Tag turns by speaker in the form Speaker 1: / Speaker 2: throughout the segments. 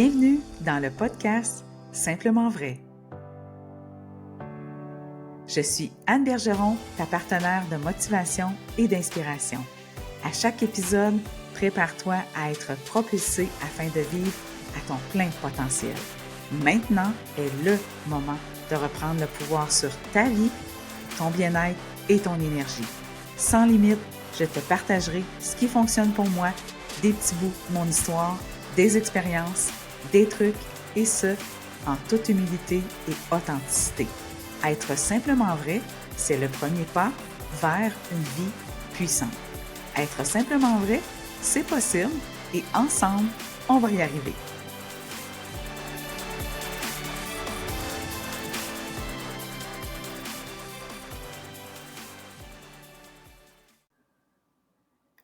Speaker 1: Bienvenue dans le podcast Simplement vrai. Je suis Anne Bergeron, ta partenaire de motivation et d'inspiration. À chaque épisode, prépare-toi à être propulsé afin de vivre à ton plein potentiel. Maintenant est le moment de reprendre le pouvoir sur ta vie, ton bien-être et ton énergie. Sans limite, je te partagerai ce qui fonctionne pour moi, des petits bouts de mon histoire, des expériences, des trucs, et ce, en toute humilité et authenticité. Être simplement vrai, c'est le premier pas vers une vie puissante. Être simplement vrai, c'est possible et ensemble, on va y arriver.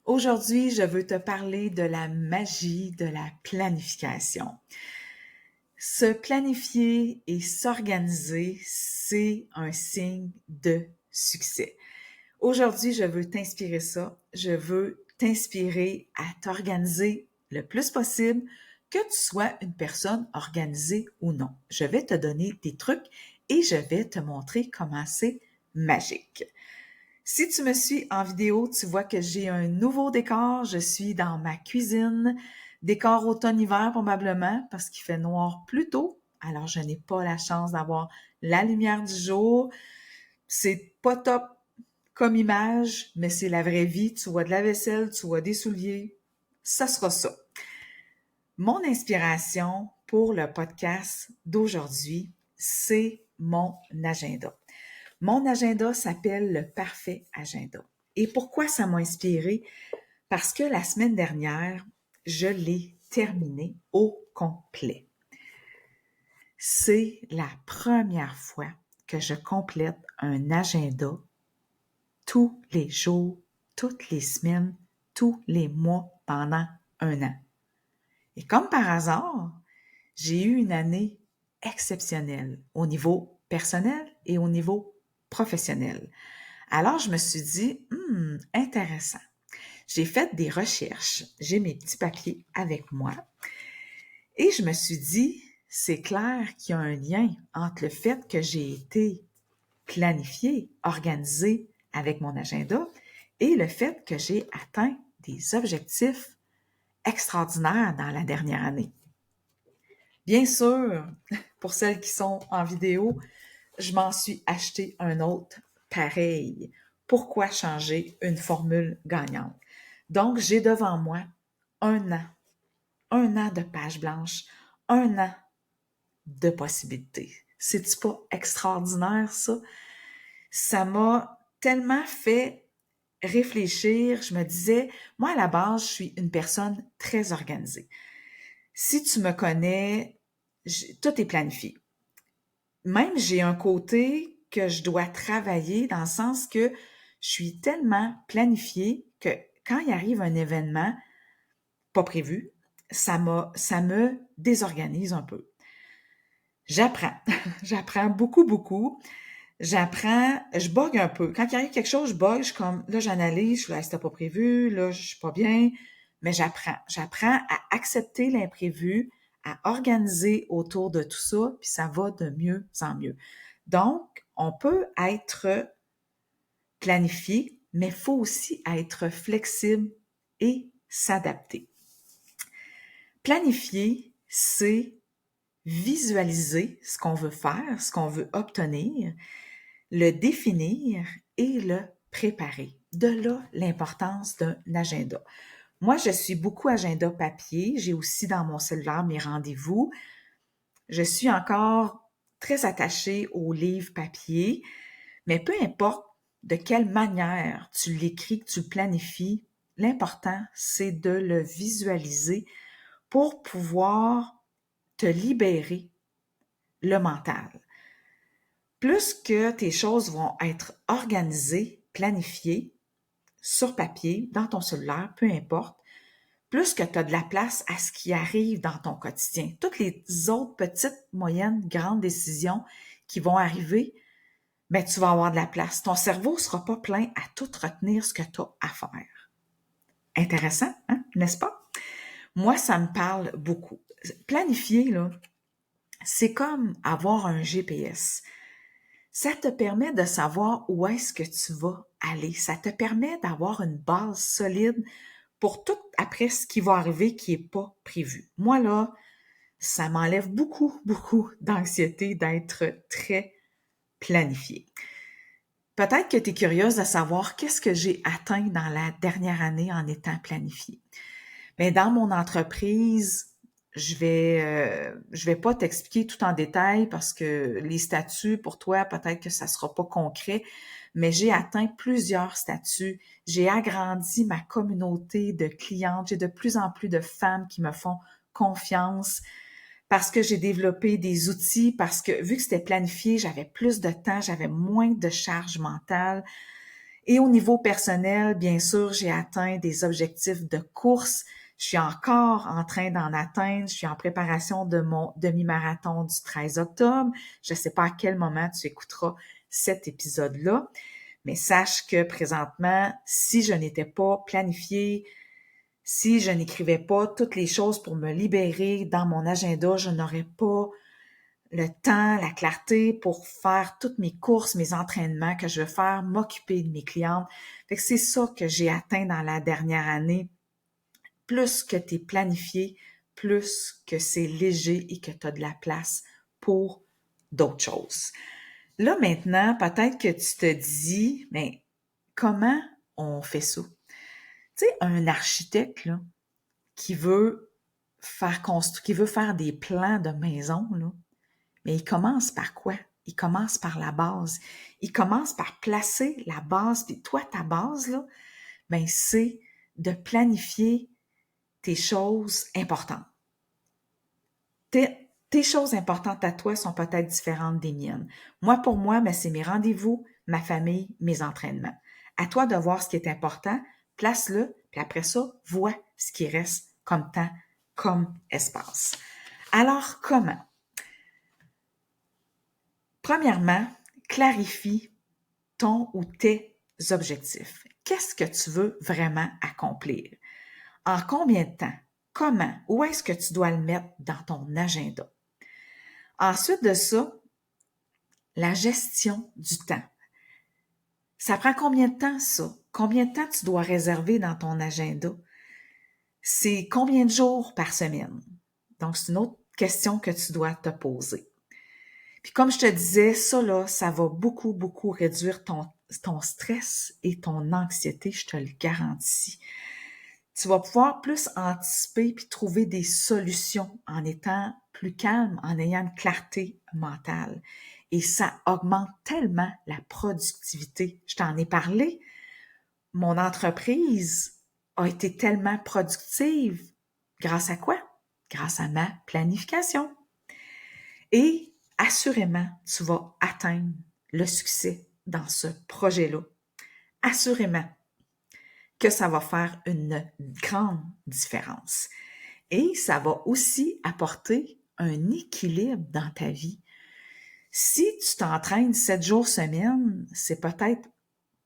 Speaker 1: Aujourd'hui, je veux te parler de la magie de la planification. Se planifier et s'organiser, c'est un signe de succès. Aujourd'hui, je veux t'inspirer ça. Je veux t'inspirer à t'organiser le plus possible, que tu sois une personne organisée ou non. Je vais te donner des trucs et je vais te montrer comment c'est magique. Si tu me suis en vidéo, tu vois que j'ai un nouveau décor. Je suis dans ma cuisine, décor automne-hiver probablement parce qu'il fait noir plus tôt. Alors, je n'ai pas la chance d'avoir la lumière du jour. C'est pas top comme image, mais c'est la vraie vie. Tu vois de la vaisselle, tu vois des souliers. Ça sera ça. Mon inspiration pour le podcast d'aujourd'hui, c'est mon agenda. Mon agenda s'appelle le Parfait Agenda. Et pourquoi ça m'a inspiré? Parce que la semaine dernière, je l'ai terminé au complet. C'est la première fois que je complète un agenda tous les jours, toutes les semaines, tous les mois pendant un an. Et comme par hasard, j'ai eu une année exceptionnelle au niveau personnel et au niveau professionnel. Alors, je me suis dit, intéressant. J'ai fait des recherches, j'ai mes petits papiers avec moi et je me suis dit, c'est clair qu'il y a un lien entre le fait que j'ai été planifiée, organisée avec mon agenda et le fait que j'ai atteint des objectifs extraordinaires dans la dernière année. Bien sûr, pour celles qui sont en vidéo, je m'en suis acheté un autre pareil. Pourquoi changer une formule gagnante? Donc, j'ai devant moi un an de page blanche, un an de possibilités. C'est-tu pas extraordinaire, ça? Ça m'a tellement fait réfléchir. Je me disais, moi, à la base, je suis une personne très organisée. Si tu me connais, tout est planifié. Même j'ai un côté que je dois travailler dans le sens que je suis tellement planifiée que quand il arrive un événement pas prévu, ça me désorganise un peu. J'apprends. J'apprends beaucoup. Je bug un peu. Quand il arrive quelque chose, je bug, je suis comme, là, j'analyse, je suis là, c'était pas prévu, là, je suis pas bien, mais j'apprends. J'apprends à accepter l'imprévu, à organiser autour de tout ça, puis ça va de mieux en mieux. Donc, on peut être planifié, mais il faut aussi être flexible et s'adapter. Planifier, c'est visualiser ce qu'on veut faire, ce qu'on veut obtenir, le définir et le préparer. De là, l'importance d'un agenda. Moi, je suis beaucoup agenda papier. J'ai aussi dans mon cellulaire mes rendez-vous. Je suis encore très attachée aux livres papier, mais peu importe de quelle manière tu l'écris, que tu le planifies, l'important, c'est de le visualiser pour pouvoir te libérer le mental. Plus que tes choses vont être organisées, planifiées, sur papier, dans ton cellulaire, peu importe, plus que tu as de la place à ce qui arrive dans ton quotidien. Toutes les autres petites, moyennes, grandes décisions qui vont arriver, ben, tu vas avoir de la place. Ton cerveau ne sera pas plein à tout retenir ce que tu as à faire. Intéressant, hein? N'est-ce pas? Moi, ça me parle beaucoup. Planifier, là, c'est comme avoir un GPS. Ça te permet de savoir où est-ce que tu vas aller. Ça te permet d'avoir une base solide pour tout après ce qui va arriver qui n'est pas prévu. Moi, là, ça m'enlève beaucoup, beaucoup d'anxiété d'être très planifiée. Peut-être que tu es curieuse de savoir qu'est-ce que j'ai atteint dans la dernière année en étant planifiée. Mais dans mon entreprise, je vais pas t'expliquer tout en détail parce que les statuts, pour toi, peut-être que ça sera pas concret, mais j'ai atteint plusieurs statuts. J'ai agrandi ma communauté de clientes. J'ai de plus en plus de femmes qui me font confiance parce que j'ai développé des outils, parce que vu que c'était planifié, j'avais plus de temps, j'avais moins de charge mentale. Et au niveau personnel, bien sûr, j'ai atteint des objectifs de course. Je suis encore en train d'en atteindre. Je suis en préparation de mon demi-marathon du 13 octobre. Je ne sais pas à quel moment tu écouteras cet épisode-là, mais sache que présentement, si je n'étais pas planifiée, si je n'écrivais pas toutes les choses pour me libérer dans mon agenda, je n'aurais pas le temps, la clarté pour faire toutes mes courses, mes entraînements que je veux faire, m'occuper de mes clientes. Fait que c'est ça que j'ai atteint dans la dernière année. Plus que tu es planifié, plus que c'est léger et que tu as de la place pour d'autres choses. Là, maintenant, peut-être que tu te dis, mais comment on fait ça? Tu sais, un architecte, là, qui veut qui veut faire des plans de maison, là, mais il commence par quoi? Il commence par la base. Il commence par placer la base. Puis toi, ta base, là, ben, c'est de planifier tes choses importantes. Tes choses importantes à toi sont peut-être différentes des miennes. Moi, pour moi, ben, c'est mes rendez-vous, ma famille, mes entraînements. À toi de voir ce qui est important, place-le, puis après ça, vois ce qui reste comme temps, comme espace. Alors, comment? Premièrement, clarifie ton ou tes objectifs. Qu'est-ce que tu veux vraiment accomplir? En combien de temps? Comment? Où est-ce que tu dois le mettre dans ton agenda? Ensuite de ça, la gestion du temps. Ça prend combien de temps, ça? Combien de temps tu dois réserver dans ton agenda? C'est combien de jours par semaine? Donc, c'est une autre question que tu dois te poser. Puis comme je te disais, ça là, ça va beaucoup, beaucoup réduire ton stress et ton anxiété, je te le garantis. Tu vas pouvoir plus anticiper puis trouver des solutions en étant plus calme, en ayant une clarté mentale. Et ça augmente tellement la productivité. Je t'en ai parlé. Mon entreprise a été tellement productive. Grâce à quoi? Grâce à ma planification. Et assurément, tu vas atteindre le succès dans ce projet-là. Assurément que ça va faire une grande différence. Et ça va aussi apporter un équilibre dans ta vie. Si tu t'entraînes 7 jours semaine, c'est peut-être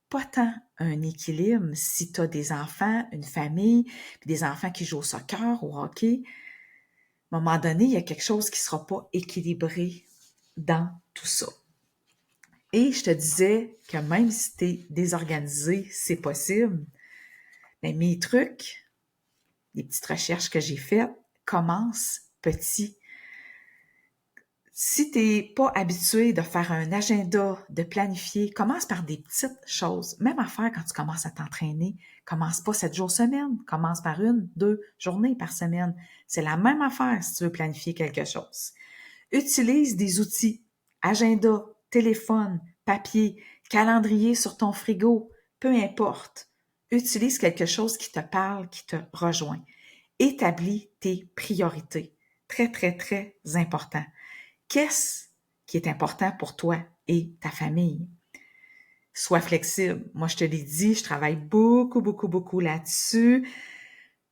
Speaker 1: pas tant un équilibre si tu as des enfants, une famille, puis des enfants qui jouent au soccer, au hockey. À un moment donné, il y a quelque chose qui ne sera pas équilibré dans tout ça. Et je te disais que même si tu es désorganisé, c'est possible. Mais mes trucs, les petites recherches que j'ai faites, commencent petit. Si tu n'es pas habitué de faire un agenda, de planifier, commence par des petites choses. Même affaire quand tu commences à t'entraîner. Commence pas 7 jours semaine. Commence par 1, 2 journées par semaine. C'est la même affaire si tu veux planifier quelque chose. Utilise des outils. Agenda, téléphone, papier, calendrier sur ton frigo, peu importe. Utilise quelque chose qui te parle, qui te rejoint. Établis tes priorités. Très, très, très important. Qu'est-ce qui est important pour toi et ta famille? Sois flexible. Moi, je te l'ai dit, je travaille beaucoup, beaucoup, beaucoup là-dessus.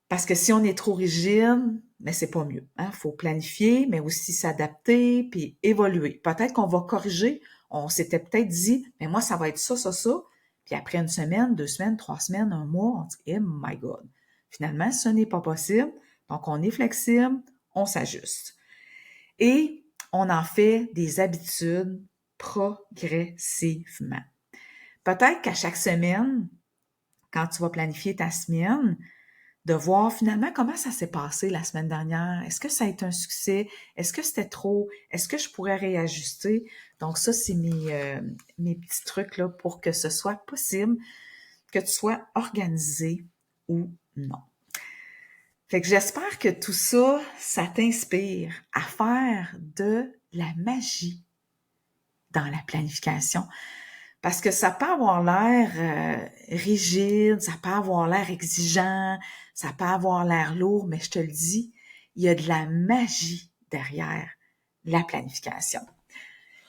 Speaker 1: Parce que si on est trop rigide, mais c'est pas mieux. Il faut planifier, mais aussi s'adapter, puis évoluer. Peut-être qu'on va corriger. On s'était peut-être dit, mais moi, ça va être ça, ça, ça. Puis après une semaine, 2 semaines, 3 semaines, un mois, on dit, oh my God. Finalement, ce n'est pas possible Donc, on est flexible, on s'ajuste. Et on en fait des habitudes progressivement. Peut-être qu'à chaque semaine, quand tu vas planifier ta semaine, de voir finalement comment ça s'est passé la semaine dernière. Est-ce que ça a été un succès? Est-ce que c'était trop? Est-ce que je pourrais réajuster? Donc ça, c'est mes petits trucs là pour que ce soit possible, que tu sois organisé ou non. Fait que j'espère que tout ça, ça t'inspire à faire de la magie dans la planification. Parce que ça peut avoir l'air rigide, ça peut avoir l'air exigeant, ça peut avoir l'air lourd, mais je te le dis, il y a de la magie derrière la planification.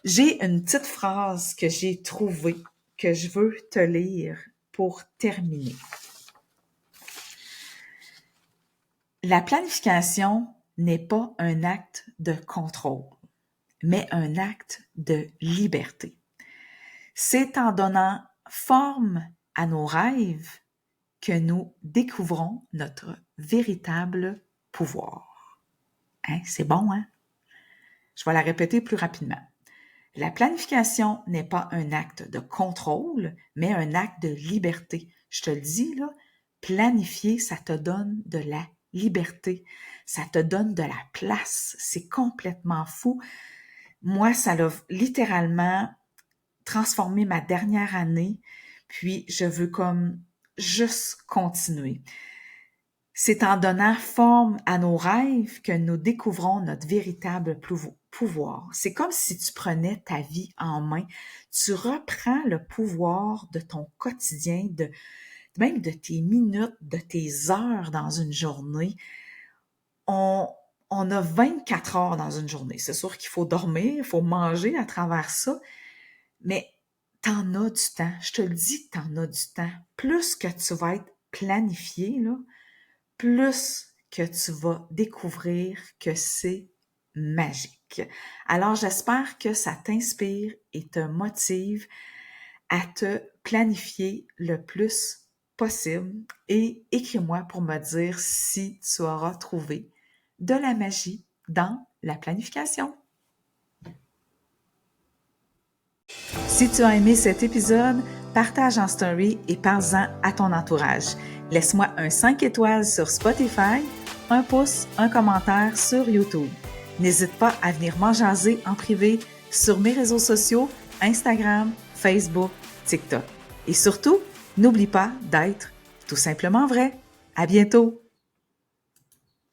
Speaker 1: J'ai une petite phrase que j'ai trouvée, que je veux te lire pour terminer. La planification n'est pas un acte de contrôle, mais un acte de liberté. C'est en donnant forme à nos rêves que nous découvrons notre véritable pouvoir. Hein? C'est bon, hein? Je vais la répéter plus rapidement. La planification n'est pas un acte de contrôle, mais un acte de liberté. Je te le dis, là, planifier, ça te donne de la liberté. Ça te donne de la place. C'est complètement fou. Moi, ça l'a littéralement transformé ma dernière année, puis je veux comme juste continuer. C'est en donnant forme à nos rêves que nous découvrons notre véritable pouvoir. C'est comme si tu prenais ta vie en main. Tu reprends le pouvoir de ton quotidien, même de tes minutes, de tes heures dans une journée. On a 24 heures dans une journée. C'est sûr qu'il faut dormir, il faut manger à travers ça, mais t'en as du temps. Je te le dis que t'en as du temps. Plus que tu vas être planifié, là, plus que tu vas découvrir que c'est magique. Alors, j'espère que ça t'inspire et te motive à te planifier le plus possible et écris-moi pour me dire si tu auras trouvé de la magie dans la planification. Si tu as aimé cet épisode, partage en story et parle-en à ton entourage. Laisse-moi un 5 étoiles sur Spotify, un pouce, un commentaire sur YouTube. N'hésite pas à venir m'en jaser en privé sur mes réseaux sociaux, Instagram, Facebook, TikTok. Et surtout, n'oublie pas d'être tout simplement vrai. À bientôt!